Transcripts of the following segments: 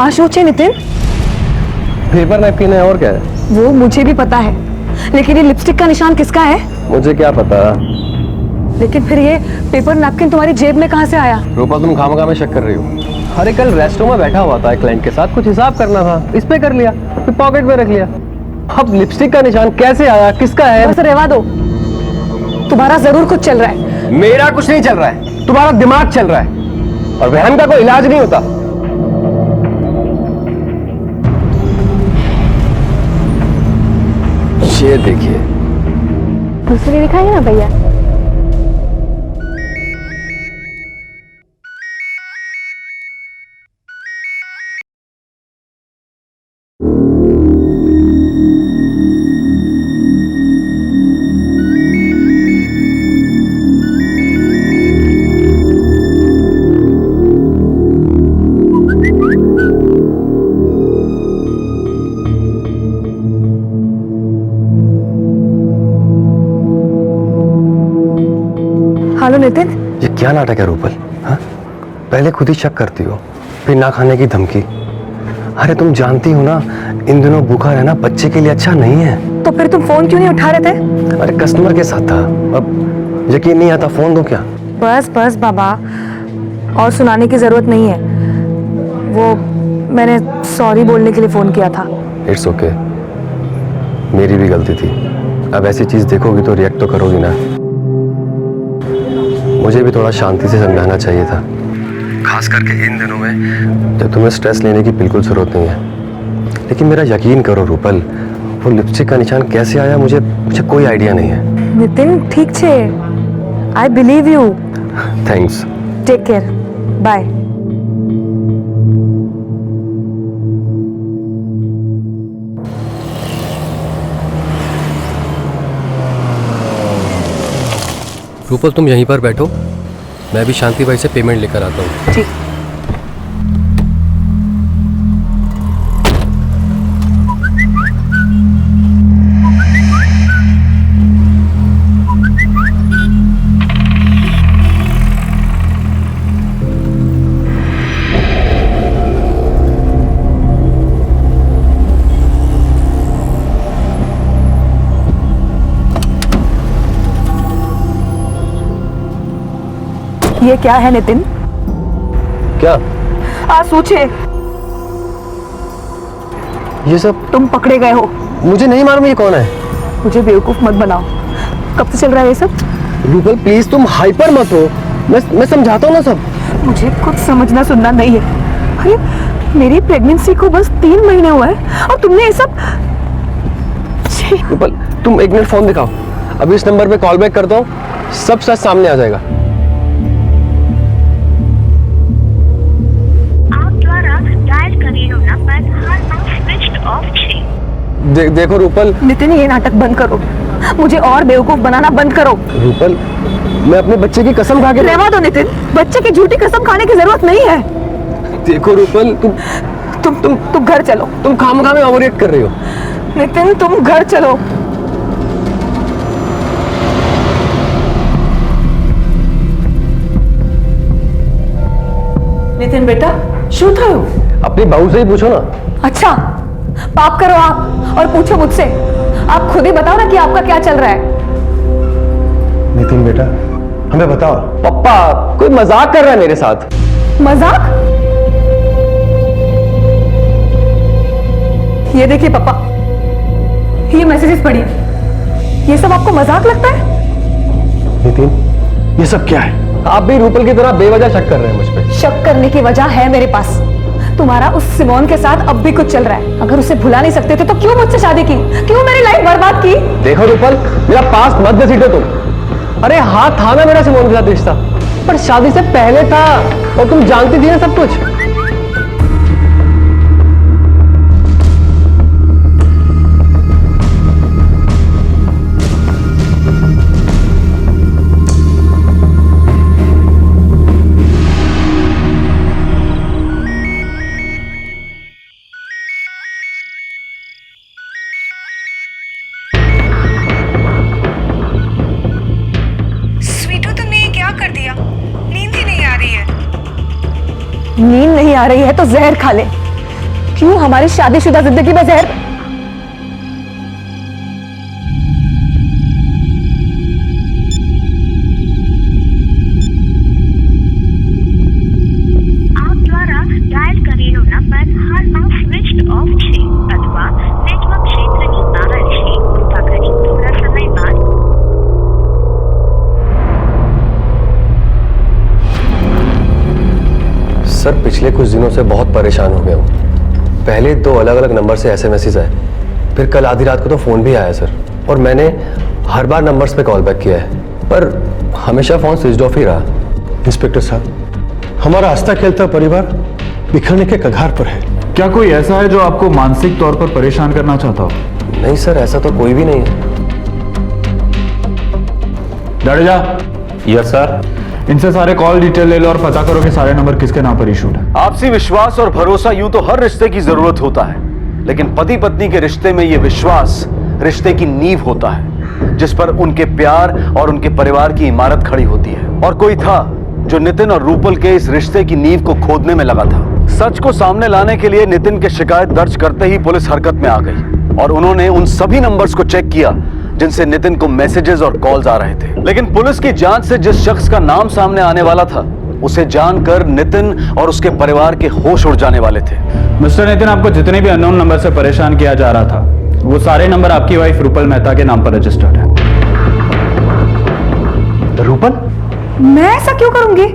आंसू छे Nitin. Paper napkin है और क्या है? वो मुझे भी पता है, लेकिन ये लिपस्टिक का निशान किसका है? मुझे क्या पता। लेकिन फिर ये पेपर नैपकिन तुम्हारी जेब में कहाँ से आया? रूपा तुम खामखा में शक कर रही हो। अरे कल रेस्टोरेंट में बैठा हुआ था, एक क्लाइंट के साथ कुछ हिसाब करना था, इस पे कर लिया, फिर पॉकेट में रख लिया। अब लिपस्टिक का निशान कैसे आया, किसका है? बस रहवा दो, तुम्हारा जरूर कुछ चल रहा है। मेरा कुछ नहीं चल रहा है, तुम्हारा दिमाग चल रहा है, और वहम का कोई इलाज नहीं होता। ये देखिए। दूसरी दिखाएंगे ना भैया। हेलो नितिन। ये क्या नाटक है रूपल? हाँ? पहले खुद ही शक करती हो, फिर ना खाने की धमकी। अरे तुम जानती हो ना, इन दिनों भूखा रहना बच्चे के लिए अच्छा नहीं है। तो फिर तुम फोन क्यों नहीं उठा रहे थे? अरे कस्टमर के साथ था, अब यकीन नहीं आता, फोन दो क्या? बस बस बाबा, और सुनाने की जरूरत नहीं है। वो मैंने सॉरी बोलने के लिए फोन किया था। इट्स ओके, मेरी भी गलती थी। अब ऐसी चीज देखोगी तो रिएक्ट तो करोगी ना। मुझे भी थोड़ा शांति से समझाना चाहिए था, खास करके इन दिनों में जब तुम्हें स्ट्रेस लेने की बिल्कुल जरूरत नहीं है। लेकिन मेरा यकीन करो रूपल, वो लिपस्टिक का निशान कैसे आया मुझे कोई आइडिया नहीं है। नितिन ठीक छे, I believe you. Thanks. Take care, bye. Rupal तुम यहीं पर बैठो, मैं भी शांति भाई से पेमेंट लेकर आता हूँ। ठीक। ये क्या है नितिन? क्या? सोचे ये सब तुम पकड़े गए हो। मुझे नहीं मालूम ये कौन है। मुझे बेवकूफ मत बनाओ। कब से चल रहा है ये सब? रूपल प्लीज तुम हाइपर मत हो, मैं समझाता हूँ ना सब। मुझे कुछ समझना सुनना नहीं है। अरे मेरी प्रेगनेंसी को बस 3 महीने हुआ है और तुमने ये सब। रूपल तुम 1 मिनट फोन दिखाओ, अभी इस नंबर पे कॉल बैक करता हूँ, सब सच सामने आ जाएगा। देखो रूपल। नितिन ये नाटक बंद करो, मुझे और बेवकूफ बनाना बंद करो। रूपल मैं अपने बच्चे की कसम खा के। रहवा दो नितिन, बच्चे की झूठी कसम खाने की जरूरत नहीं है। देखो रूपल तुम घर चलो। तुम खामखा में ओवर रिएक्ट कर रही हो। नितिन तुम घर चलो। नितिन बेटा शू था? अपनी बहू से ही पूछो ना। अच्छा पाप करो आप और पूछो मुझसे। आप खुद ही बताओ ना कि आपका क्या चल रहा है। नितिन बेटा हमें बताओ। पापा कोई मजाक कर रहा है मेरे साथ। मजाक? ये देखिए पापा, ये मैसेजेस पढ़िए। ये सब आपको मजाक लगता है? नितिन ये सब क्या है? आप भी रूपल की तरह बेवजह शक कर रहे हैं मुझ पे। शक करने की वजह है मेरे पास। तुम्हारा उस सिमोन के साथ अब भी कुछ चल रहा है। अगर उसे भुला नहीं सकते थे तो क्यों मुझसे शादी की? क्यों मेरी लाइफ बर्बाद की? देखो रूपल मेरा पास्ट मत घसीटो तुम। अरे हाँ था ना मेरा सिमोन के साथ रिश्ता, पर शादी से पहले था, और तुम जानती थी ना सब कुछ। नींद नहीं आ रही है तो जहर खा ले। क्यों हमारी शादीशुदा जिंदगी में जहर? આપ દ્વારા ડાયલ કરેલો નંબર હાલમાં સ્વિચ્ડ ઓફ છે અથવા નેટવર્ક ક્ષેત્રની બહાર છે. કૃપા કરી થોડા સમય બાદ सर पिछले कुछ दिनों से बहुत परेशान हो गया हूँ. पहले 2 अलग अलग नंबर से एसएमएस आए, फिर कल आधी रात को तो फ़ोन भी आया सर. और मैंने हर बार नंबर्स पे कॉल बैक किया है, पर हमेशा फ़ोन स्विच ऑफ ही रहा. इंस्पेक्टर साहब, हमारा हंसता खेलता परिवार बिखरने के कगार पर है. क्या कोई ऐसा है जो आपको मानसिक तौर पर परेशान करना चाहता हो? नहीं सर, ऐसा तो कोई भी नहीं है. Jadeja, yes sir. इनसे सारे कॉल डिटेल ले लो और पता करो कि सारे नंबर किसके नाम पर इशूड है. आपसी विश्वास और भरोसा यूं तो हर रिश्ते की जरूरत होता है, लेकिन पति पत्नी के रिश्ते में यह विश्वास रिश्ते की नींव होता है, जिस पर उनके प्यार और उनके परिवार की इमारत खड़ी होती है. और कोई था जो नितिन और रूपल के इस रिश्ते की नींव को खोदने में लगा था. सच को सामने लाने के लिए नितिन की शिकायत दर्ज करते ही पुलिस हरकत में आ गई और उन्होंने उन सभी नंबर्स को चेक किया जिनसे नितिन को मैसेजेस और कॉल्स आ रहे थे. लेकिन पुलिस की जांच से जिस शख्स का नाम सामने आने वाला था, उसे जानकर नितिन और उसके परिवार के होश उड़ जाने वाले थे. मिस्टर नितिन, आपको जितने भी अननोन नंबर से परेशान किया जा रहा था, वो सारे नंबर आपकी वाइफ रूपल मेहता के नाम पर रजिस्टर्ड है. रूपल? मैं ऐसा क्यों करूंगी?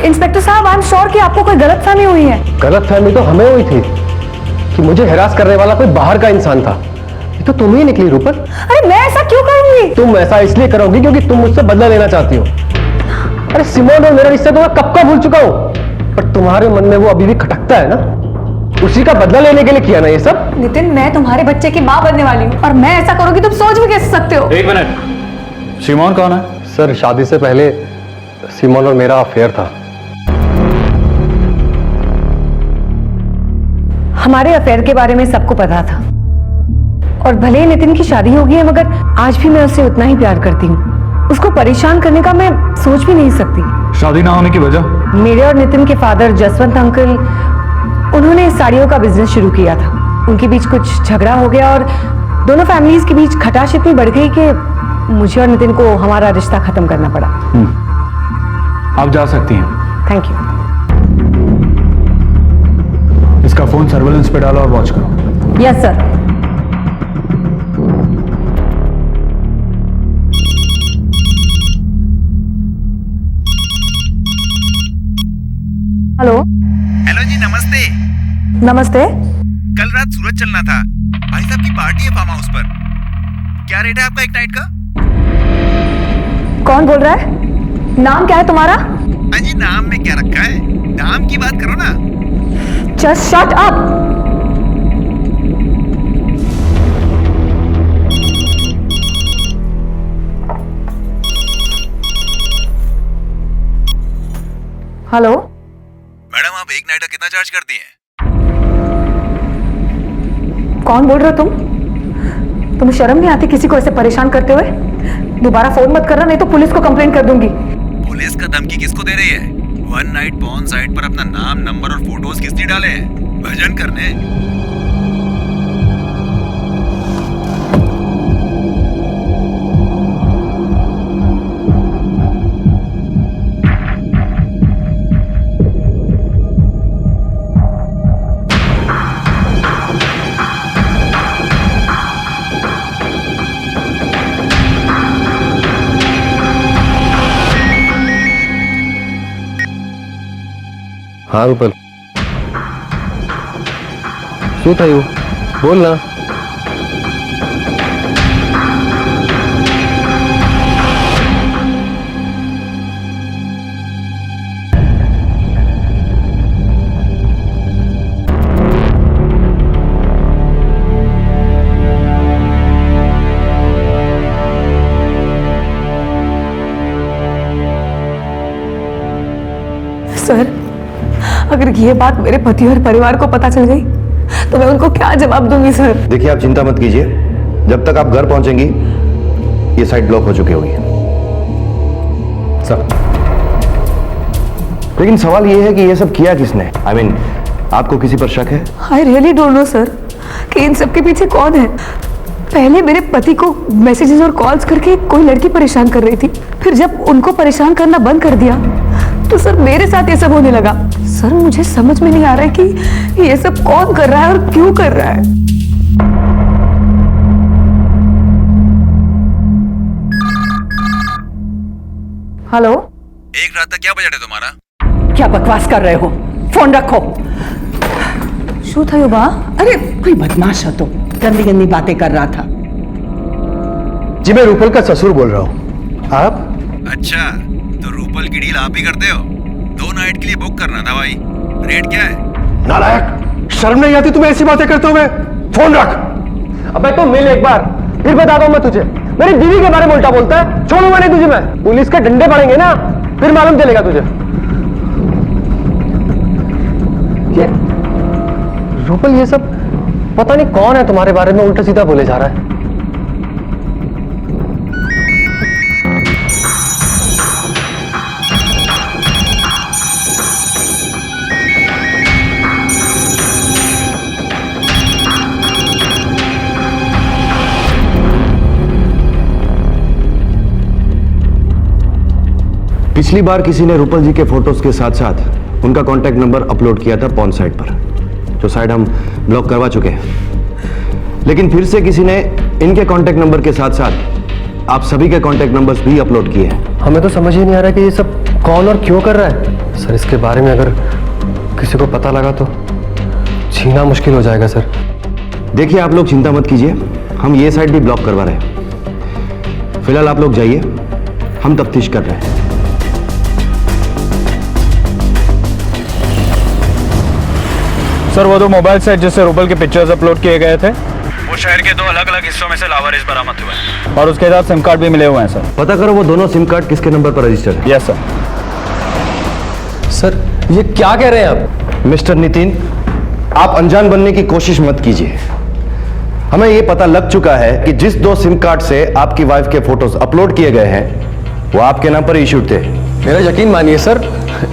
इंस्पेक्टर साहब, आई एम श्योर कि आपको कोई गलतफहमी हुई है. गलतफहमी तो हमें हुई थी कि मुझे हिरास करने वाला कोई बाहर का इंसान था. ये तो तुम ही निकली रूपल. अरे मैं ऐसा क्यों करूंगी? तुम ऐसा इसलिए करोगी क्योंकि तुम मुझसे बदला लेना चाहती हो. अरे सिमोन और मेरा रिश्ता तो मैं कब का भूल चुका हूं, पर तुम्हारे मन में वो अभी भी खटकता है ना. उसी का बदला लेने के लिए किया ना ये सब. नितिन, मैं तुम्हारे बच्चे की माँ बनने वाली हूँ और मैं ऐसा करूंगी तुम सोच भी कैसे सकते हो? एक मिनट, शिमोन कौन है? सर, शादी से पहले सिमोन और मेरा अफेयर था. हमारे अफेयर के बारे में सबको पता था और भले ही नितिन की शादी हो गई है, मगर आज भी मैं उससे उतना ही प्यार करती हूँ. उसको परेशान करने का मैं सोच भी नहीं सकती. शादी ना होने की वजह? मेरे और नितिन के फादर जसवंत अंकल, उन्होंने साड़ियों का बिजनेस शुरू किया था. उनके बीच कुछ झगड़ा हो गया और दोनों फैमिलीज के बीच खटाश इतनी बढ़ गई कि मुझे और नितिन को हमारा रिश्ता खत्म करना पड़ा. आप जा सकती हैं. Thank you. इसका फोन सर्वेलेंस पे डालो और वॉच करो. Yes sir. हेलो. हेलो जी, नमस्ते. नमस्ते. कल रात सूरत चलना था. भाई साहब की पार्टी है फार्म हाउस पर. क्या रेट है आपका एक नाइट का? कौन बोल रहा है? नाम क्या है तुम्हारा? अजी, नाम में क्या रखा है? दाम की बात करो ना. Just shut up. Hello. Madam, आप एक नाइट का कितना चार्ज करती हैं? कौन बोल रहे हो तुम? तुम्हें शर्म नहीं आती किसी को ऐसे परेशान करते हुए? दोबारा फोन मत करना, नहीं तो पुलिस को कंप्लेंट कर दूंगी. पुलिस का धमकी किसको दे रही है? वन नाइट पॉर्न साइट पर अपना नाम, नंबर और फोटोज किसने डाले हैं? भजन करने. हाँ रूपल, શું થયું? બોલ ના. सर, अगर ये बात मेरे पति और परिवार को पता चल गई तो मैं उनको क्या जवाब दूंगी सर? देखिए, आप चिंता मत कीजिए. जब तक आप घर पहुंचेंगी ये साइट ब्लॉक हो चुकी होगी. सर, लेकिन सवाल ये है कि ये सब किया किसने? आई मीन, आपको किसी पर शक है? I really don't know sir कि इन सब के पीछे कौन है। पहले मेरे पति को मैसेजेस और कॉल्स करके कोई लड़की परेशान कर रही थी, फिर जब उनको परेशान करना बंद कर दिया तो सर मेरे साथ ये सब होने लगा। सर मुझे समझ में नहीं आ रहा है कि ये सब कौन कर रहा है और क्यों कर रहा है। हेलो, एक रात तक क्या बजट है तुम्हारा? क्या बकवास कर रहे हो? फोन रखो। शू था युवा? अरे कोई बदमाश है तो गंदी गंदी बातें कर रहा था। जी मैं रूपल का ससुर बोल रहा हूँ। आप? अच्छा, तो रूपल की डील आप ही करते हो? 2 नाइट के लिए बुक करना था भाई। रेट क्या है? नालायक, शर्म नहीं आती तुम्हें ऐसी बातें करते हुए? फोन रख। अबे तो मिल एक बार, फिर बताता हूँ मैं तुझे। मेरी बीवी के बारे में उल्टा बोलता है, छोड़ूंगा नहीं तुझे मैं। पुलिस के डंडे पड़ेंगे ना, फिर मालूम चलेगा तुझे। ये रूपल, ये सब पता नहीं कौन है तुम्हारे बारे में उल्टा सीधा बोले जा रहा है। पिछली बार किसी ने रूपल जी के फोटोज के साथ साथ उनका कॉन्टैक्ट नंबर अपलोड किया था पॉर्न साइट पर, जो साइट हम ब्लॉक करवा चुके हैं। लेकिन फिर से किसी ने इनके कॉन्टैक्ट नंबर के साथ साथ आप सभी के कॉन्टैक्ट नंबर्स भी अपलोड किए हैं। हमें तो समझ ही नहीं आ रहा कि ये सब कौन और क्यों कर रहा है। सर इसके बारे में अगर किसी को पता लगा तो छीना मुश्किल हो जाएगा सर। देखिए आप लोग चिंता मत कीजिए, हम ये साइट भी ब्लॉक करवा रहे हैं। फिलहाल आप लोग जाइए, हम तफ्तीश कर रहे हैं। सर वो 2 मोबाइल सेट जिससे रूपल के पिक्चर्स अपलोड किए गए थे, वो शहर के 2 अलग अलग हिस्सों में से लावारिस बरामद हुए हैं और उसके साथ सिम कार्ड भी मिले हुए हैं सर। पता करो वो दोनों सिम कार्ड किसके नंबर पर रजिस्टर्ड है। Yes sir. सर ये क्या कह रहे हैं आप? मिस्टर नितिन, आप अनजान बनने की कोशिश मत कीजिए। हमें यह पता लग चुका है कि जिस 2 सिम कार्ड से आपकी वाइफ के फोटोज अपलोड किए गए हैं वो आपके नाम पर इश्यूड थे। मेरा यकीन मानिए सर,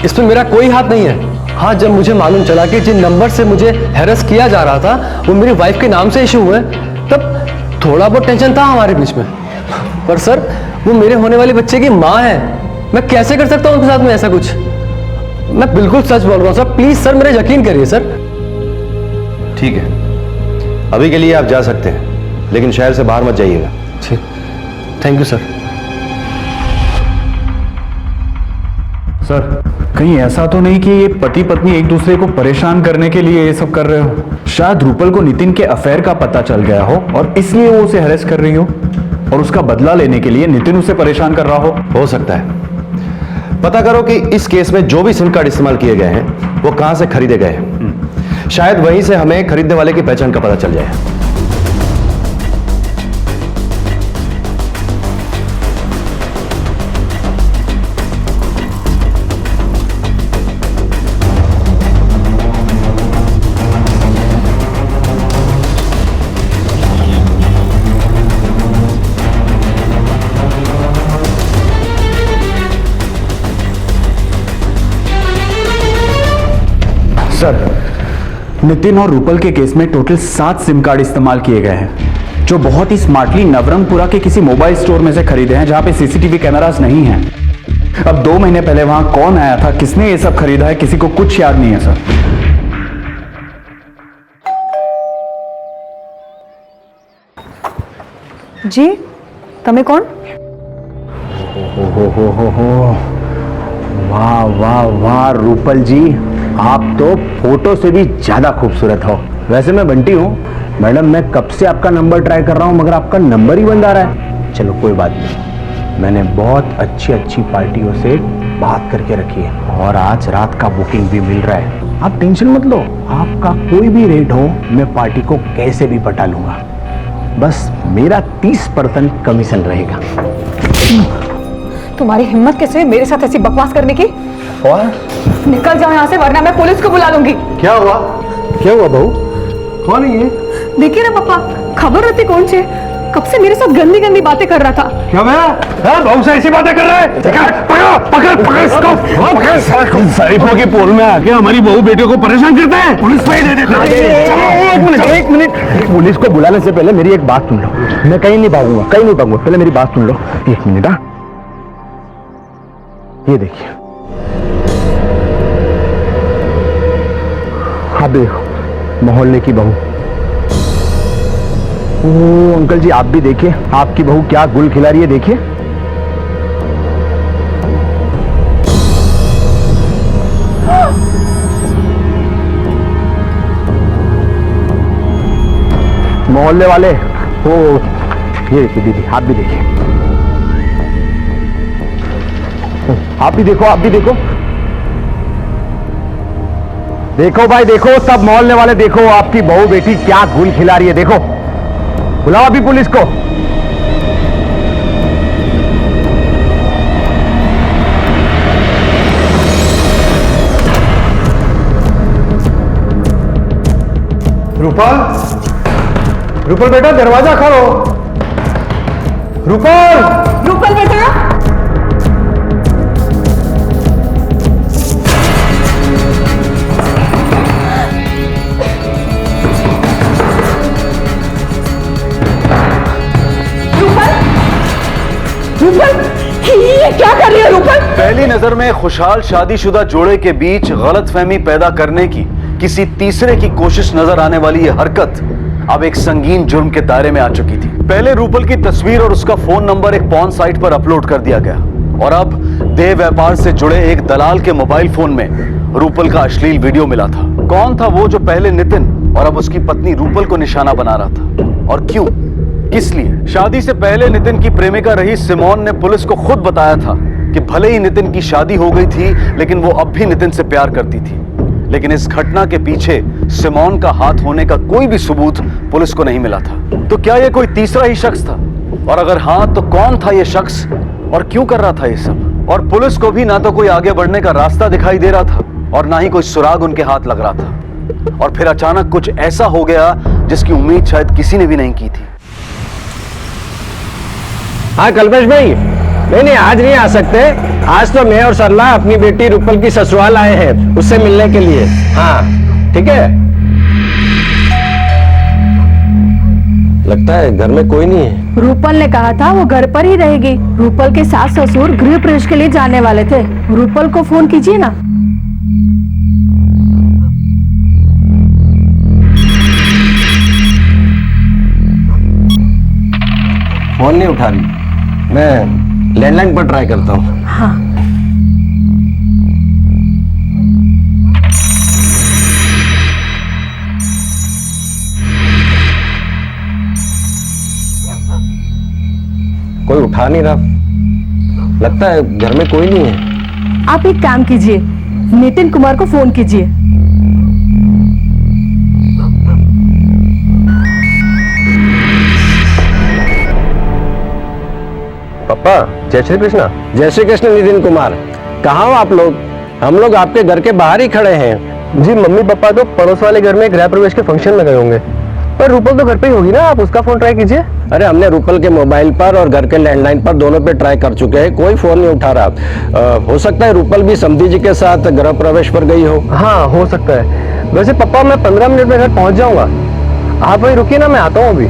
इसमें मेरा कोई हाथ नहीं है। हाँ, जब मुझे मालूम चला कि जिन नंबर से मुझे हैरेस किया जा रहा था वो मेरी वाइफ के नाम से इशू हुए, तब थोड़ा बहुत टेंशन था हमारे बीच में। पर सर वो मेरे होने वाले बच्चे की माँ है, मैं कैसे कर सकता हूँ उनके साथ में ऐसा कुछ? मैं बिल्कुल सच बोल रहा हूँ सर, प्लीज सर मेरा यकीन करिए सर। ठीक है, अभी के लिए आप जा सकते हैं, लेकिन शहर से बाहर मत जाइएगा। ठीक, थैंक यू सर। सर कहीं ऐसा तो नहीं कि ये पति पत्नी एक दूसरे को परेशान करने के लिए ये सब कर रहे हो? शायद रूपल को नितिन के अफेयर का पता चल गया हो और इसलिए वो उसे हैरेस कर रही हो और उसका बदला लेने के लिए नितिन उसे परेशान कर रहा हो सकता है। पता करो कि इस केस में जो भी सिम कार्ड इस्तेमाल किए गए हैं वो कहां से खरीदे गए हैं। शायद वहीं से हमें खरीदने वाले की पहचान का पता चल जाए। सर नितिन और रूपल के केस में टोटल 7 सिम कार्ड इस्तेमाल किए गए हैं, जो बहुत ही स्मार्टली नवरंगपुरा के किसी मोबाइल स्टोर में से खरीदे हैं जहां पे सीसीटीवी कैमरास नहीं हैं। अब 2 महीने पहले वहां कौन आया था, किसने ये सब खरीदा है, किसी को कुछ याद नहीं है सर। जी तमे कौन? वाह वाह वाह रूपल जी, आप तो फोटो से भी ज्यादा खूबसूरत हो। वैसे मैं बंटी हूँ मैडम, मैं कब से आपका नंबर ट्राई कर रहा हूँ मगर आपका नंबर ही बंद आ रहा है। चलो कोई बात नहीं, मैंने बहुत अच्छी अच्छी पार्टियों से बात करके रखी है और आज रात का बुकिंग भी मिल रहा है। आप टेंशन मत लो, आपका कोई भी रेट हो मैं पार्टी को कैसे भी पटा लूंगा, बस मेरा 30% कमीशन रहेगा। तुम्हारी हिम्मत कैसे है मेरे साथ ऐसी बकवास करने की? और निकल जाओ यहाँ से वरना मैं पुलिस को बुला लूंगी। क्या हुआ? क्या हुआ बहू? कौन है ये? देखिए ना पापा, खबर रहती कौन छे कब से मेरे साथ गंदी गंदी बातें कर रहा था। क्या मैं बहू से ऐसी बातें कर रहा है? पकड़ इसको। शरीफों के पोल में आके हमारी बहू बेटियों को परेशान करते हैं। पुलिस पे ही दे देते हैं। एक मिनट पुलिस को बुलाने से पहले मेरी एक बात सुन लो। मैं कहीं नहीं भागूंगा, पहले मेरी बात सुन लो। एक मिनट। हाँ, ये देखिए, आप देखो, मोहल्ले की बहू। ओ अंकल जी, आप भी देखिए, आपकी बहू क्या गुल खिला रही है, देखिए। मोहल्ले वाले, ओ ये देखिए दीदी, आप भी देखिए, आप भी देखो देखो भाई, देखो सब मोहल्ले वाले, देखो आपकी बहू बेटी क्या गुल खिला रही है, देखो। बुलाओ अभी पुलिस को। रूपल बेटा, दरवाजा खोलो। रूपल बेटा, ये क्या कर रही है रूपल? पहली नजर में खुशहाल शादीशुदा जोड़े के बीच गलतफहमी पैदा करने की किसी तीसरे की कोशिश नजर आने वाली यह हरकत अब एक संगीन जुर्म के दायरे में आ चुकी थी। पहले रूपल की तस्वीर और उसका फोन नंबर एक पॉर्न साइट पर अपलोड कर दिया गया और अब देह व्यापार से जुड़े एक दलाल के मोबाइल फोन में रूपल का अश्लील वीडियो मिला था। कौन था वो जो पहले नितिन और अब उसकी पत्नी रूपल को निशाना बना रहा था, और क्यों, किस लिए? शादी से पहले नितिन की प्रेमिका रही सिमोन ने पुलिस को खुद बताया था कि भले ही नितिन की शादी हो गई थी, लेकिन वो अब भी नितिन से प्यार करती थी। लेकिन इस घटना के पीछे सिमोन का हाथ होने का कोई भी सबूत पुलिस को नहीं मिला था। तो क्या यह कोई तीसरा ही शख्स था? और अगर हाँ, तो कौन था यह शख्स और क्यों कर रहा था ये सब? और पुलिस को भी ना तो कोई आगे बढ़ने का रास्ता दिखाई दे रहा था और ना ही कोई सुराग उनके हाथ लग रहा था। और फिर अचानक कुछ ऐसा हो गया जिसकी उम्मीद शायद किसी ने भी नहीं की थी। हाँ कल्पेश भाई, नहीं आज नहीं आ सकते। आज तो मैं और सरला अपनी बेटी रूपल की ससुराल आए हैं उससे मिलने के लिए। हाँ ठीक है। लगता है घर में कोई नहीं है। रूपल ने कहा था वो घर पर ही रहेगी। रूपल के सास ससुर गृह प्रवेश के लिए जाने वाले थे। रूपल को फोन कीजिए ना। फोन नहीं उठा रही, मैं लैंडलाइन पर ट्राई करता हूँ। हाँ। कोई उठा नहीं रहा, लगता है घर में कोई नहीं है। आप एक काम कीजिए, नितिन कुमार को फोन कीजिए। पापा, जय श्री कृष्णा। जय श्री कृष्ण नितिन कुमार, कहाँ हो आप लोग? हम लोग आपके घर के बाहर ही खड़े हैं। जी मम्मी पापा तो पड़ोस वाले घर में गृह प्रवेश के फंक्शन में गए होंगे, पर रूपल तो घर पे ही होगी ना, आप उसका फोन ट्राई कीजिए। अरे हमने रूपल के मोबाइल पर और घर के लैंडलाइन पर दोनों पे ट्राई कर चुके हैं, कोई फोन नहीं उठा रहा। हो सकता है रूपल भी समधी जी के साथ गृह प्रवेश पर गई हो। हाँ हो सकता है। वैसे पापा मैं 15 मिनट में घर पहुंच जाऊंगा, आप वहीं रुकिए ना, मैं आता हूँ अभी।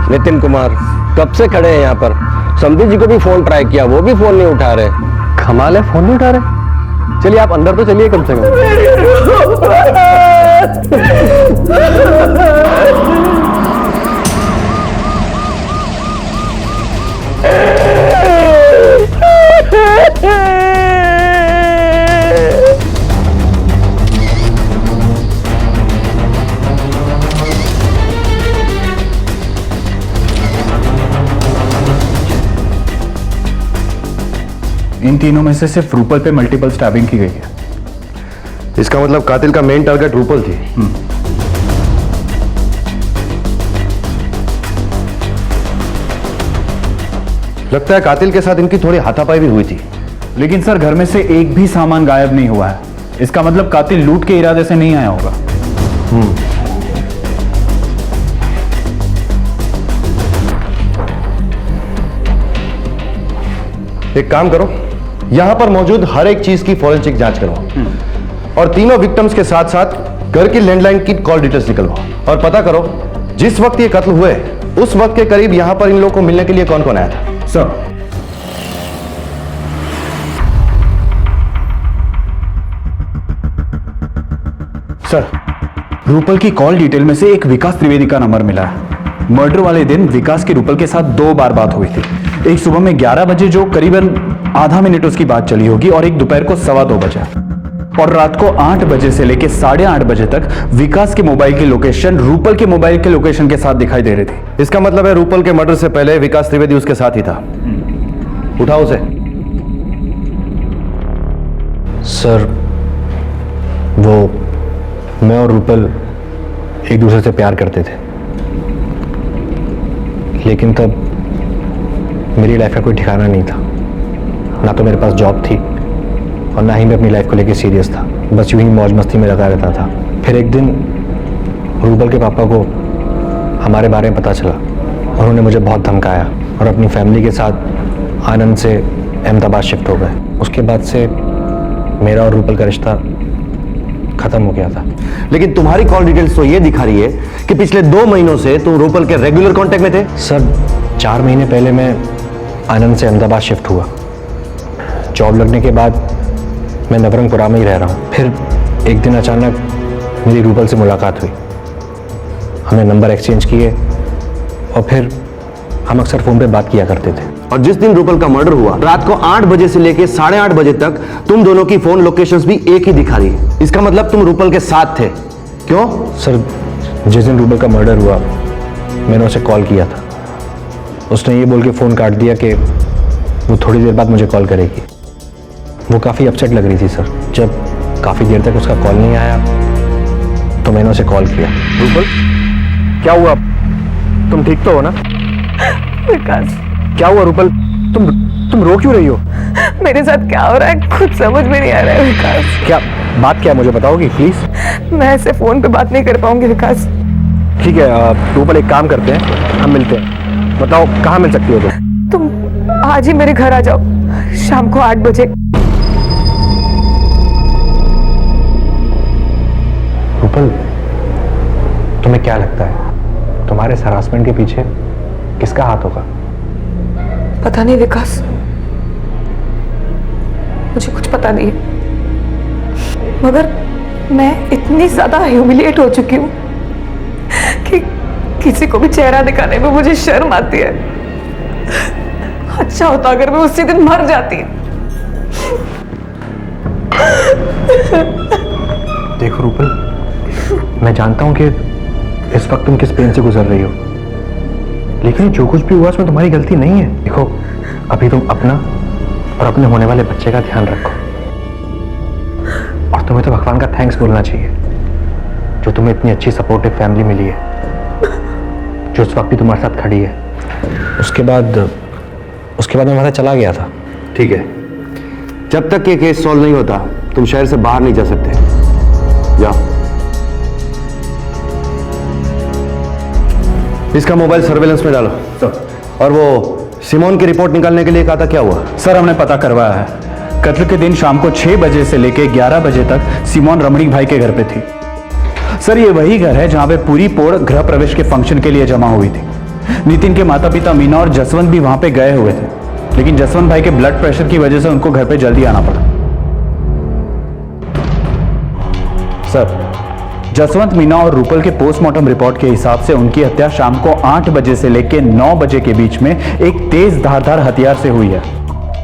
नितिन कुमार कब से खड़े हैं यहाँ पर? समधी जी को भी फोन ट्राई किया, वो भी फोन नहीं उठा रहे। कमाल है, फोन नहीं उठा रहे। चलिए आप अंदर तो चलिए कम से कम। इन तीनों में से सिर्फ रूपल पे मल्टीपल स्टैबिंग की गई है। इसका मतलब कातिल का मेन टारगेट रूपल थी। लगता है कातिल के साथ इनकी थोड़ी हाथापाई भी हुई थी। लेकिन सर घर में से एक भी सामान गायब नहीं हुआ है। इसका मतलब कातिल लूट के इरादे से नहीं आया होगा। एक काम करो, यहां पर मौजूद हर एक चीज की फॉरेंसिक जांच करवाओ और तीनों विक्टिम्स के साथ साथ घर की लैंडलाइन की कॉल डिटेल्स निकलवाओ और पता करो जिस वक्त ये कत्ल हुए उस वक्त के करीब यहां पर इन लोगों को मिलने के लिए कौन कौन आया था। सर रूपल की कॉल डिटेल में से एक विकास त्रिवेदी का नंबर मिला है। मर्डर वाले दिन विकास की रूपल के साथ 2 बार बात हुई थी। एक सुबह में 11 बजे जो करीबन आधा मिनट उसकी बात चली होगी और एक दोपहर को 2:15 बजे और रात को 8 बजे से लेकर 8:30 बजे तक विकास के मोबाइल की लोकेशन रूपल के मोबाइल के लोकेशन के साथ दिखाई दे रही थी। इसका मतलब है रूपल के मर्डर से पहले विकास त्रिवेदी उसके साथ ही था। उठाओ उसे। सर वो मैं और रूपल एक दूसरे से प्यार करते थे, लेकिन तब मेरी लाइफ का कोई ठिकाना नहीं था। ना तो मेरे पास जॉब थी और ना ही मैं अपनी लाइफ को लेकर सीरियस था। बस यूं ही मौज मस्ती में लगा रहता था। फिर एक दिन रूपल के पापा को हमारे बारे में पता चला। उन्होंने मुझे बहुत धमकाया और अपनी फैमिली के साथ आनंद से अहमदाबाद शिफ्ट हो गए। उसके बाद से मेरा और रूपल का रिश्ता खत्म हो गया था। लेकिन तुम्हारी कॉल डिटेल्स तो ये दिखा रही है कि पिछले 2 महीनों से तुम रूपल के रेगुलर कांटेक्ट में थे। सर 4 महीने पहले मैं आनंद से अहमदाबाद शिफ्ट हुआ। जॉब लगने के बाद मैं नवरंगपुरा में ही रह रहा हूँ। फिर एक दिन अचानक मेरी रूपल से मुलाकात हुई। हमने नंबर एक्सचेंज किए और फिर हम अक्सर फ़ोन पे बात किया करते थे। और जिस दिन रूपल का मर्डर हुआ रात को 8 बजे से लेकर 8:30 बजे तक तुम दोनों की फोन लोकेशंस भी एक ही दिखा रही है। इसका मतलब तुम रूपल के साथ थे। क्यों? सर जिस दिन रूपल का मर्डर हुआ मैंने उसे कॉल किया था। उसने ये बोल के फ़ोन काट दिया कि वो थोड़ी देर बाद मुझे कॉल करेगी। वो काफ़ी अपसेट लग रही थी सर। जब काफ़ी देर तक उसका कॉल नहीं आया तो मैंने उसे कॉल किया। रूपल क्या हुआ? तुम ठीक तो हो ना? विकास क्या हुआ रूपल? तुम रो क्यों रही हो? मेरे साथ क्या हो रहा है कुछ समझ में नहीं आ रहा है विकास। क्या बात क्या मुझे बताओगी प्लीज? मैं ऐसे फोन पे बात नहीं कर पाऊंगी विकास। ठीक है रूपल एक काम करते हैं, हम मिलते हैं। बताओ कहाँ मिल सकती हो तुम आज ही मेरे घर आ जाओ शाम को 8 बजे। रूपल तुम्हें क्या लगता है तुम्हारे इस हरासमेंट के पीछे किसका हाथ होगा? पता नहीं विकास, मुझे कुछ पता नहीं है, मगर मैं इतनी ज्यादा ह्यूमिलिएट हो चुकी हूँ कि किसी को भी चेहरा दिखाने में मुझे शर्म आती है। अच्छा होता अगर मैं उसी दिन मर जाती। देखो रूपल, मैं जानता हूं कि इस वक्त तुम किस पेन से गुजर रही हो, लेकिन जो कुछ भी हुआ उसमें तुम्हारी गलती नहीं है। देखो अभी तुम अपना और अपने होने वाले बच्चे का ध्यान रखो, और तुम्हें तो भगवान का थैंक्स बोलना चाहिए जो तुम्हें इतनी अच्छी सपोर्टिव फैमिली मिली है, जो उस वक्त भी तुम्हारे साथ खड़ी है। उसके बाद मैं वहां से चला गया था। ठीक है, जब तक ये केस सॉल्व नहीं होता तुम शहर से बाहर नहीं जा सकते। जाओ। इसका मोबाइल सर्वेलेंस में डालो। और वो सिमोन की रिपोर्ट निकालने के लिए कहा था, क्या हुआ? सर हमने पता करवाया है। कत्ल के दिन शाम को 6 बजे से लेकर 11 बजे तक सिमोन रमणीक भाई के घर पे थी। सर ये वही घर है जहां पे पूरी पोड़ गृह प्रवेश के फंक्शन के लिए जमा हुई थी। नितिन के माता पिता मीना और जसवंत भी वहां पे गए हुए थे, लेकिन जसवंत भाई के ब्लड प्रेशर की वजह से उनको घर पे जल्दी आना पड़ा। सर जसवंत, मीना और रूपल के पोस्टमार्टम रिपोर्ट के हिसाब से उनकी हत्या शाम को 8 बजे से लेकर 9 बजे के बीच में एक तेज धारदार हथियार से हुई है।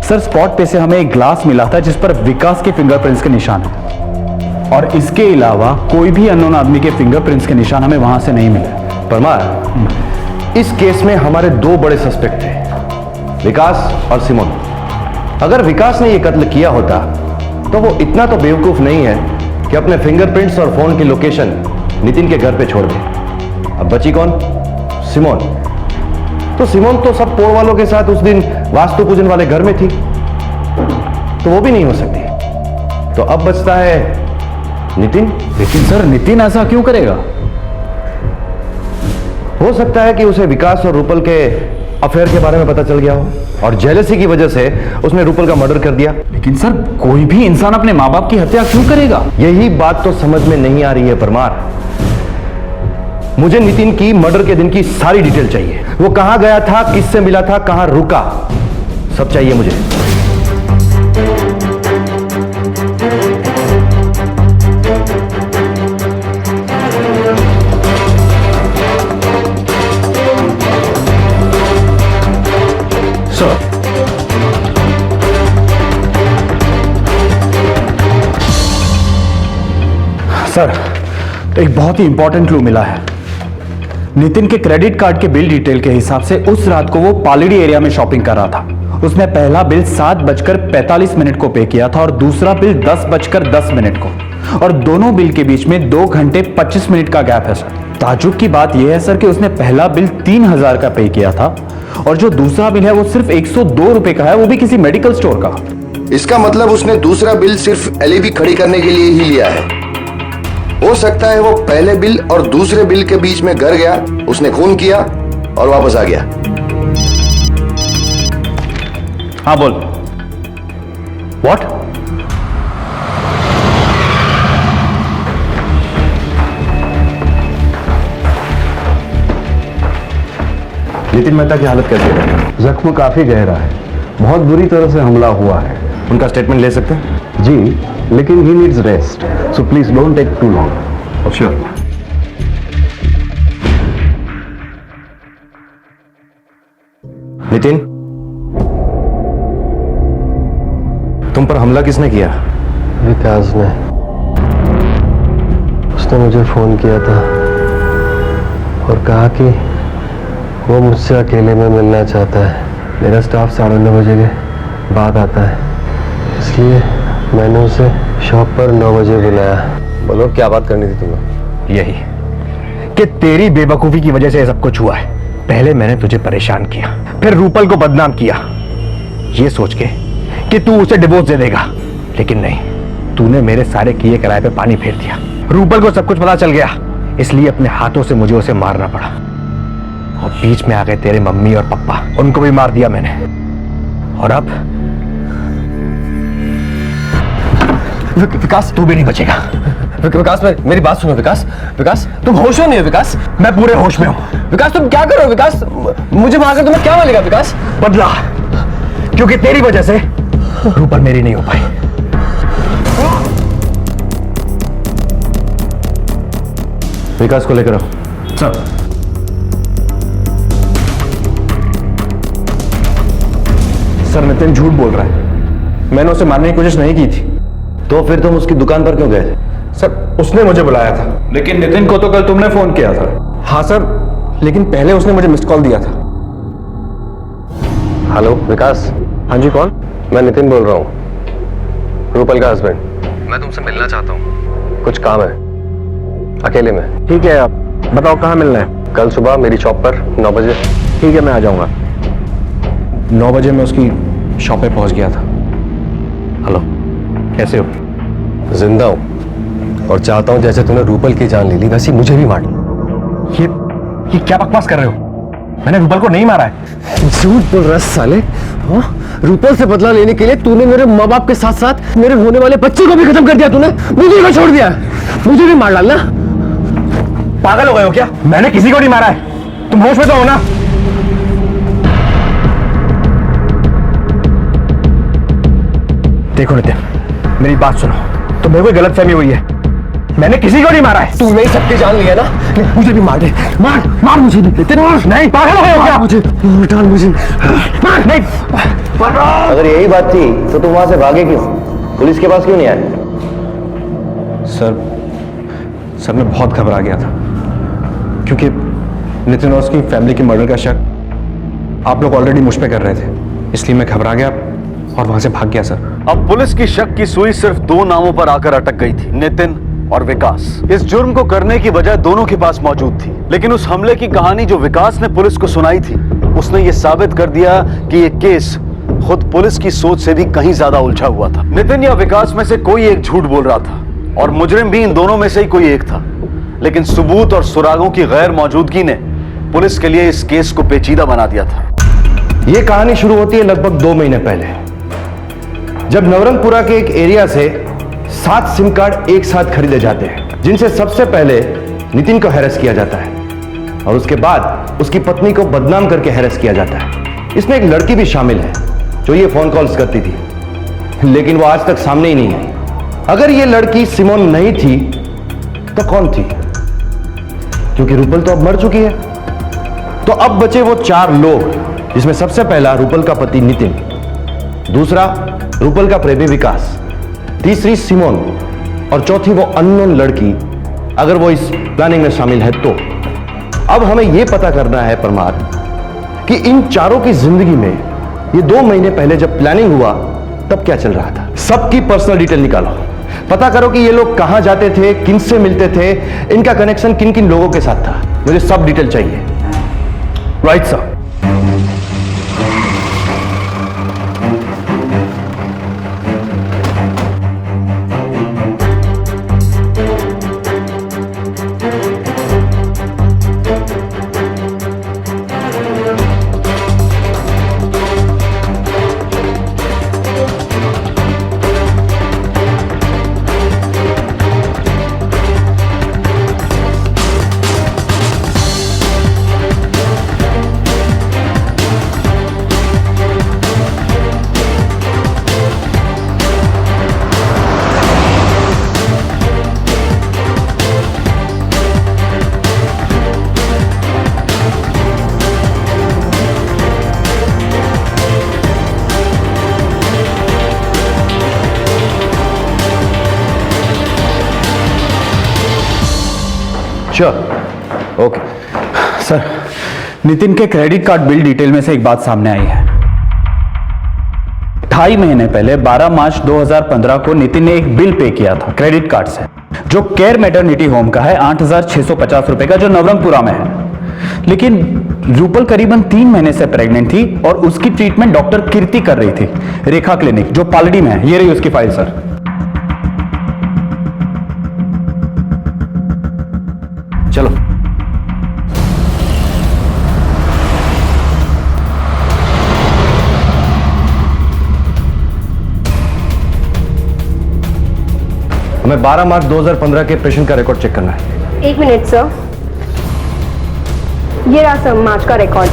सर स्पॉट पे से हमें एक ग्लास मिला था जिस पर विकास के फिंगरप्रिंट्स के निशान है, और इसके अलावा कोई भी अननोन आदमी के फिंगरप्रिंट्स के निशान हमें वहां से नहीं मिले। परमार, इस केस में हमारे 2 बड़े सस्पेक्ट थे, विकास और सिमोन। अगर विकास ने यह कत्ल किया होता तो वो इतना तो बेवकूफ नहीं है कि अपने फिंगरप्रिंट्स और फोन की लोकेशन नितिन के घर पे छोड़ दे। अब बची कौन? सिमोन। तो सिमोन तो सब पोड़ वालों के साथ उस दिन वास्तु पूजन वाले घर में थी, तो वो भी नहीं हो सकती। तो अब बचता है नितिन। लेकिन सर नितिन ऐसा क्यों करेगा? हो सकता है कि उसे विकास और रूपल के अफेयर के बारे में पता चल गया हो और जेलसी की वजह से उसने रूपल का मर्डर कर दिया। लेकिन सर कोई भी इंसान अपने माँ बाप की हत्या क्यों करेगा? यही बात तो समझ में नहीं आ रही है परमार। मुझे नितिन की मर्डर के दिन की सारी डिटेल चाहिए। वो कहां गया था, किससे मिला था, कहां रुका, सब चाहिए मुझे। सर एक बहुत ही इंपॉर्टेंट क्लू मिला है। नितिन के क्रेडिट कार्ड के बिल डिटेल के हिसाब से उस रात को वो पालड़ी एरिया में शॉपिंग कर रहा था। उसने पहला बिल 7:45 को पे किया था और दूसरा बिल 10:10 को, और दोनों बिल के बीच में 2 घंटे 25 मिनट का गैप है सर। ताजुब की बात यह है सर कि उसने पहला बिल 3000 का पे किया था और जो दूसरा बिल है वो सिर्फ 102 रुपए का है, वो भी किसी मेडिकल स्टोर का। इसका मतलब उसने दूसरा बिल सिर्फ एलईडी खड़ी करने के लिए ही लिया है। हो सकता है वो पहले बिल और दूसरे बिल के बीच में घर गया, उसने खून किया और वापस आ गया। हाँ बोल। व्हाट? नितिन मेहता की हालत कैसी है? जख्म काफी गहरा है, बहुत बुरी तरह से हमला हुआ है। उनका स्टेटमेंट ले सकते हैं? जी, लेकिन he needs rest, so please don't take too long. Sure. Nitin, तुम पर हमला किसने किया? विकास ने। उसने मुझे फोन किया था और कहा कि वो मुझसे अकेले में मिलना चाहता है। मेरा स्टाफ 9:30 बजे के बाद आता है, इसलिए मैंने उसे शॉप पर 9 बजे बुलाया। बोलो क्या बात करनी थी तुम्हें? यही कि तेरी बेवकूफी की वजह से सब कुछ हुआ है। पहले मैंने तुझे परेशान किया, फिर रूपल को बदनाम किया, ये सोच के कि तू उसे डिवोर्स दे देगा, लेकिन नहीं, तूने मेरे सारे किए कराए पे पानी फेर दिया। रूपल को सब कुछ पता चल गया, इसलिए अपने हाथों से मुझे उसे मारना पड़ा, और बीच में आ गए तेरे मम्मी और पापा, उनको भी मार दिया मैंने। और अब विकास, तू भी नहीं बचेगा। विकास मेरी बात सुनो। विकास, विकास तुम होश में नहीं हो? विकास, मैं पूरे होश में हूं। विकास तुम क्या कर रहे हो? विकास, मुझे मारकर तुम्हें क्या मिलेगा? विकास, बदला, क्योंकि तेरी वजह से रूपल मेरी नहीं हो पाई। विकास को लेकर आओ। सर सर नितिन झूठ बोल रहा है, मैंने उसे मारने की कोशिश नहीं की थी। तो फिर तुम उसकी दुकान पर क्यों गए थे? सर उसने मुझे बुलाया था। लेकिन नितिन को तो कल तुमने फोन किया था। हाँ सर, लेकिन पहले उसने मुझे मिस्ड कॉल दिया था। हेलो विकास। हाँ जी, कौन? मैं नितिन बोल रहा हूँ, रूपल का हस्बैंड। मैं तुमसे मिलना चाहता हूँ, कुछ काम है, अकेले में। ठीक है, आप बताओ कहाँ मिलना है? कल सुबह मेरी शॉप पर 9 बजे। ठीक है, मैं आ जाऊंगा। 9 बजे मैं उसकी शॉप पे पहुंच गया था। हेलो, कैसे हो? जिंदा हूँ और चाहता हूँ जैसे तूने रूपल की जान ले ली वैसी मुझे भी मार ली। ये क्या बकवास कर रहे हो? मैंने रूपल को नहीं मारा है। झूठ बोल रहा है साले। हाँ? रूपल से बदला लेने के लिए तूने मेरे माँ बाप के साथ साथ मेरे होने वाले बच्चे को भी खत्म कर दिया। तूने मुझे भी छोड़ दिया, मुझे भी मार डालना। पागल हो गए हो क्या? मैंने किसी को नहीं मारा है, तुम होश में तो हो ना? देखो नितिन, मेरी बात सुनो, तुम्हें कोई गलतफहमी हुई है, मैंने किसी को नहीं मारा है। तूने ही सबकी जान लिया ना, मुझे भी मार दे। मार मुझे भी। नहीं, पागल हो गए हो क्या? मुझे डाल, मुझे मार। नहीं, अगर यही बात थी तो तुम वहां से भागे क्यों? पुलिस के पास क्यों नहीं आए? सर मैं बहुत घबरा गया था, क्योंकि नितिन और उसकी फैमिली के मर्डर का शक आप लोग ऑलरेडी मुझ पे कर रहे थे, इसलिए मैं घबरा गया और वहां से भाग गया सर। अब पुलिस की शक की सुई सिर्फ 2 नामों पर आकर अटक गई थी, नितिन और विकास। इस जुर्म को करने की वजह दोनों के पास मौजूद थी, लेकिन उस हमले की कहानी जो विकास ने पुलिस को सुनाई थी उसने ये साबित कर दिया कि ये केस खुद पुलिस की सोच से भी कहीं ज्यादा उलझा हुआ था। नितिन या विकास में से कोई एक झूठ बोल रहा था और मुजरिम भी इन दोनों में से ही कोई एक था, लेकिन सबूत और सुरागों की गैर मौजूदगी ने पुलिस के लिए इस केस को पेचीदा बना दिया था। यह कहानी शुरू होती है लगभग 2 महीने पहले, जब नवरंगपुरा के एक एरिया से 7 सिम कार्ड एक साथ खरीदे जाते हैं, जिनसे सबसे पहले नितिन को हैरेस किया जाता है और उसके बाद उसकी पत्नी को बदनाम करके हैरेस किया जाता है। इसमें एक लड़की भी शामिल है जो ये फोन कॉल्स करती थी, लेकिन वो आज तक सामने ही नहीं आई। अगर ये लड़की सिमोन नहीं थी तो कौन थी? क्योंकि रूपल तो अब मर चुकी है। तो अब बचे वो 4 लोग, जिसमें सबसे पहला रूपल का पति नितिन, दूसरा रूपल का प्रेमी विकास, तीसरी सिमोन और चौथी वो अननोन लड़की, अगर वो इस प्लानिंग में शामिल है तो। अब हमें यह पता करना है परमार कि इन चारों की जिंदगी में ये 2 महीने पहले जब प्लानिंग हुआ तब क्या चल रहा था। सबकी पर्सनल डिटेल निकालो, पता करो कि ये लोग कहां जाते थे, किनसे मिलते थे, इनका कनेक्शन किन किन लोगों के साथ था। मुझे सब डिटेल चाहिए। Right sir. Okay sir, Nitin के क्रेडिट कार्ड बिल डिटेल में से एक बात सामने आई है। 2.5 महीने पहले 12 मार्च 2015 को नितिन ने एक बिल पे किया था क्रेडिट कार्ड से, जो केयर मैटरनिटी होम का है 8,650 रुपए का, जो नवरंगपुरा में है। लेकिन रूपल करीबन 3 महीने से प्रेग्नेंट थी और उसकी ट्रीटमेंट डॉक्टर कीर्ति कर रही थी, रेखा क्लिनिक, जो पालड़ी में है। ये रही उसकी फाइल सर। चलो हमें 12 मार्च 2015 के पेशेंट का रिकॉर्ड चेक करना है। 1 मिनट सर, ये रहा सर मार्च का रिकॉर्ड।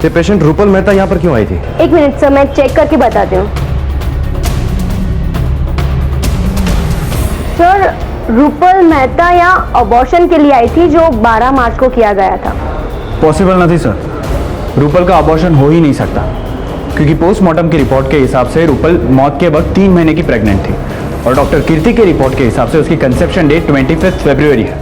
ये पेशेंट रूपल मेहता यहां पर क्यों आई थी? 1 मिनट सर, मैं चेक करके बताती हूँ। सर, रूपल मेहता यहाँ अबॉर्शन के लिए आई थी, जो 12 मार्च को किया गया था। पॉसिबल नहीं सर, रूपल का अबॉर्शन हो ही नहीं सकता, क्योंकि पोस्टमार्टम की रिपोर्ट के हिसाब से रूपल मौत के वक्त 3 महीने की प्रेग्नेंट थी और डॉक्टर कीर्ति की रिपोर्ट के हिसाब से उसकी कंसेप्शन डेट 25 फरवरी है।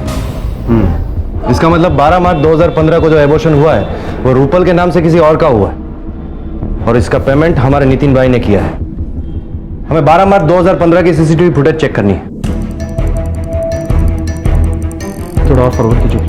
इसका मतलब 12 मार्च 2015 को जो एबॉर्शन हुआ है वो रूपल के नाम से किसी और का हुआ है और इसका पेमेंट हमारे नितिन भाई ने किया है। हमें 12 मार्च 2015 की सीसीटीवी फुटेज चेक करनी है। थोड़ा और फॉरवर्ड कीजिए।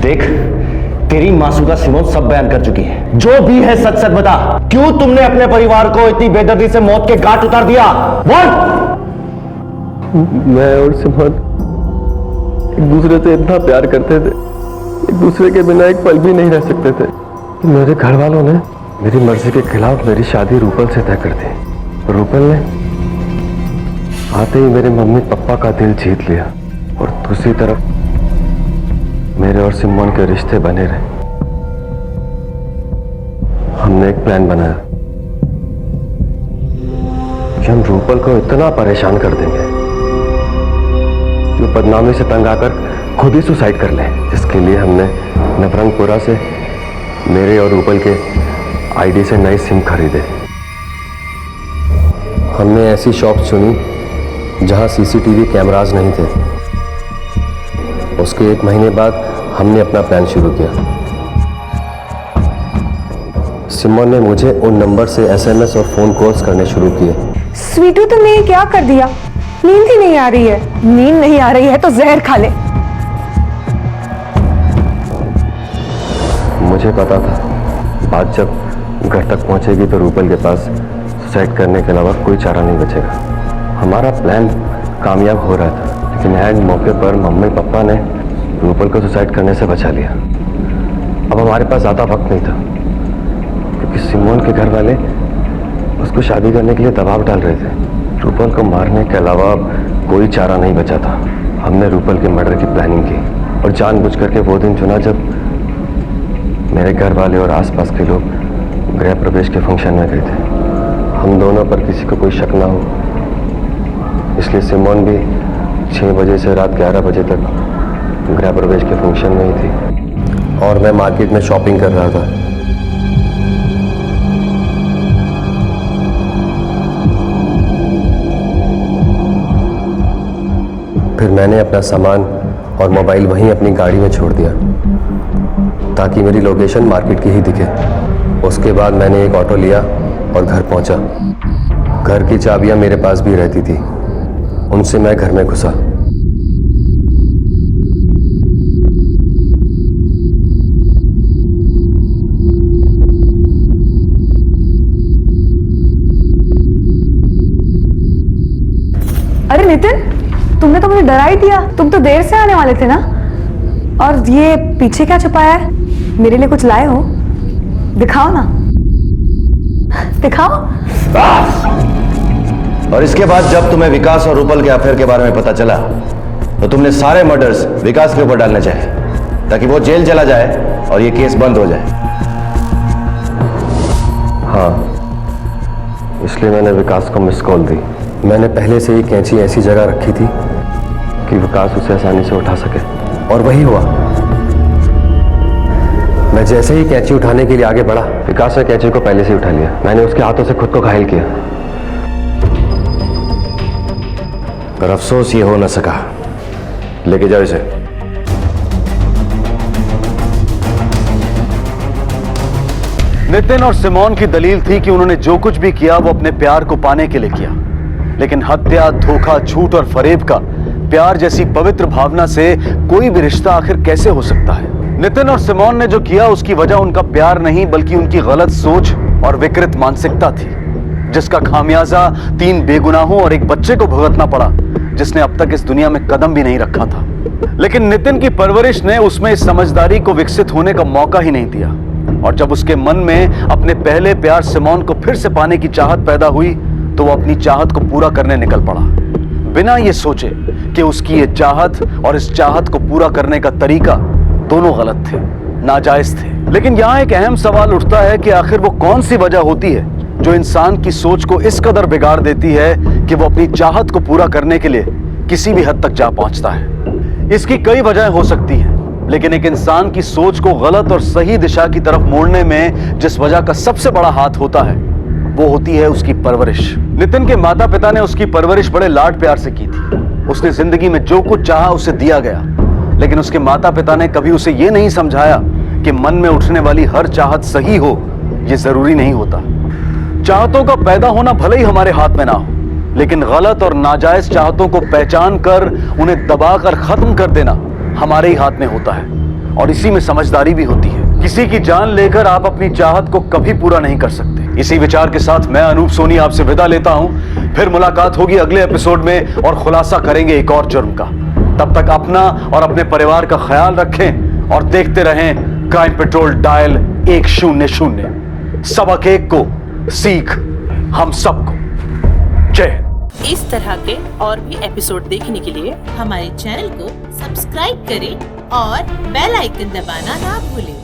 देख, तेरी मासूदा सिमोन सब बयान कर चुकी है। जो भी है सच सच बता, क्यों तुमने अपने परिवार को इतनी बेदर्दी से मौत के घाट उतार दिया? बोल। मैं और सिमोन एक दूसरे से इतना प्यार करते थे, एक दूसरे के बिना एक पल भी नहीं रह सकते थे। मेरे घर वालों ने मेरी मर्जी के खिलाफ मेरी शादी रूपल से तय कर दी। रूपल ने आते ही मेरे मम्मी पापा का दिल जीत लिया और दूसरी तरफ मेरे और सिमोन के रिश्ते बने रहे। हमने एक प्लान बनाया कि हम रूपल को इतना परेशान कर देंगे जो बदनामी से तंग आकर खुद ही सुसाइड कर ले, जिसके लिए हमने नवरंगपुरा से मेरे और रूपल के आईडी से नई सिम खरीदे। हमने ऐसी शॉप चुनी जहां सीसीटीवी कैमरास नहीं थे। उसके 1 महीने बाद हमने अपना प्लान शुरू किया। सिमोन ने मुझे उन नंबर से एसएमएस और फोन कॉल्स करने शुरू किए। स्वीटू, तुमने ये क्या कर दिया? नींद ही नहीं आ रही है। नींद नहीं आ रही है तो जहर खा ले। मुझे पता था बात जब घर तक पहुंचेगी तो रूपल के पास सुसाइड करने के अलावा कोई चारा नहीं बचेगा। हमारा प्लान कामयाब हो रहा था, लेकिन एंड मौके पर मम्मी पापा ने रूपल को सुसाइड करने से बचा लिया। अब हमारे पास ज़्यादा वक्त नहीं था, क्योंकि सिमोन के घर वाले उसको शादी करने के लिए दबाव डाल रहे थे। रूपल को मारने के अलावा कोई चारा नहीं बचा था। हमने रूपल के मर्डर की प्लानिंग की और जानबूझ करके वो दिन चुना जब मेरे घर वाले और आसपास के लोग गृह प्रवेश के फंक्शन में गए थे। हम दोनों पर किसी को कोई शक ना हो, इसलिए सिमोन भी 6 बजे से रात 11 बजे तक गृह प्रवेश के फंक्शन में ही थी और मैं मार्केट में शॉपिंग कर रहा था। फिर मैंने अपना सामान और मोबाइल वहीं अपनी गाड़ी में छोड़ दिया ताकि मेरी लोकेशन मार्केट की ही दिखे। उसके बाद मैंने एक ऑटो लिया और घर पहुंचा। घर की चाबियां मेरे पास भी रहती थी, उनसे मैं घर में घुसा। अरे नितिन, तुमने तो मुझे डरा ही दिया। तुम तो देर से आने वाले थे ना। और ये पीछे क्या छुपाया है? मेरे लिए कुछ लाए हो? दिखाओ ना, दिखाओ। और इसके बाद जब तुम्हें विकास और रूपल के अफेयर के बारे में पता चला तो तुमने सारे मर्डर्स विकास के ऊपर डालने चाहे ताकि वो जेल चला जाए और ये केस बंद हो जाए। हाँ, इसलिए मैंने विकास को मिस कॉल दी। मैंने पहले से ही कैंची ऐसी जगह रखी थी कि विकास उसे आसानी से उठा सके, और वही हुआ। मैं जैसे ही कैंची उठाने के लिए आगे बढ़ा, विकास ने कैंची को पहले से उठा लिया। मैंने उसके हाथों से खुद को घायल किया, पर अफसोस ये हो न सका। लेके जाओ इसे। नितिन और सिमोन की दलील थी कि उन्होंने जो कुछ भी किया वो अपने प्यार को पाने के लिए किया, लेकिन हत्या, धोखा, झूठ और फरेब का प्यार जैसी पवित्र भावना से कोई भी रिश्ता आखिर कैसे हो सकता है? नितिन और सिमोन ने जो किया उसकी वजह उनका प्यार नहीं बल्कि उनकी गलत सोच और विकृत मानसिकता थी, जिसका खामियाजा 3 बेगुनाहों और एक बच्चे को भुगतना पड़ा जिसने अब तक इस दुनिया में कदम भी नहीं रखा था। लेकिन नितिन की परवरिश ने उसमें इस समझदारी को विकसित होने का मौका ही नहीं दिया, और जब उसके मन में अपने पहले प्यार सिमोन को फिर से पाने की चाहत पैदा हुई तो वो अपनी चाहत को पूरा करने निकल पड़ा, बिना ये सोचे कि उसकी ये चाहत और इस चाहत को पूरा करने का तरीका दोनों गलत थे, नाजायज थे। लेकिन यहाँ एक अहम सवाल उठता है कि आखिर वो कौन सी वजह होती है जो इंसान की सोच को इस कदर बिगाड़ देती है कि वो अपनी चाहत को पूरा करने के लिए किसी भी हद तक जा पहुंचता है। इसकी कई वजहें हो सकती हैं, लेकिन एक इंसान की सोच को गलत और सही दिशा की तरफ मोड़ने में जिस वजह का सबसे बड़ा हाथ होता है वो होती है उसकी परवरिश। नितिन के माता पिता ने उसकी परवरिश बड़े लाड प्यार से की थी। उसने जिंदगी में जो कुछ चाहा उसे दिया गया, लेकिन उसके माता पिता ने कभी उसे ये नहीं समझाया कि मन में उठने वाली हर चाहत सही हो ये जरूरी नहीं होता। चाहतों का पैदा होना भले ही हमारे हाथ में ना हो, लेकिन गलत और नाजायज चाहतों को पहचान कर उन्हें दबाकर खत्म कर देना हमारे ही हाथ में होता है, और इसी में समझदारी भी होती है। किसी की जान लेकर आप अपनी चाहत को कभी पूरा नहीं कर सकते। इसी विचार के साथ मैं अनूप सोनी आपसे विदा लेता हूं। फिर मुलाकात होगी अगले एपिसोड में और खुलासा करेंगे एक और जुर्म का। तब तक अपना और अपने परिवार का ख्याल रखें और देखते रहें क्राइम पेट्रोल डायल 100। सबक एक को सीख हम सबको। जय हिंद। इस तरह के और भी एपिसोड देखने के लिए हमारे चैनल को सब्सक्राइब करें और बेल आइकन दबाना ना भूलें।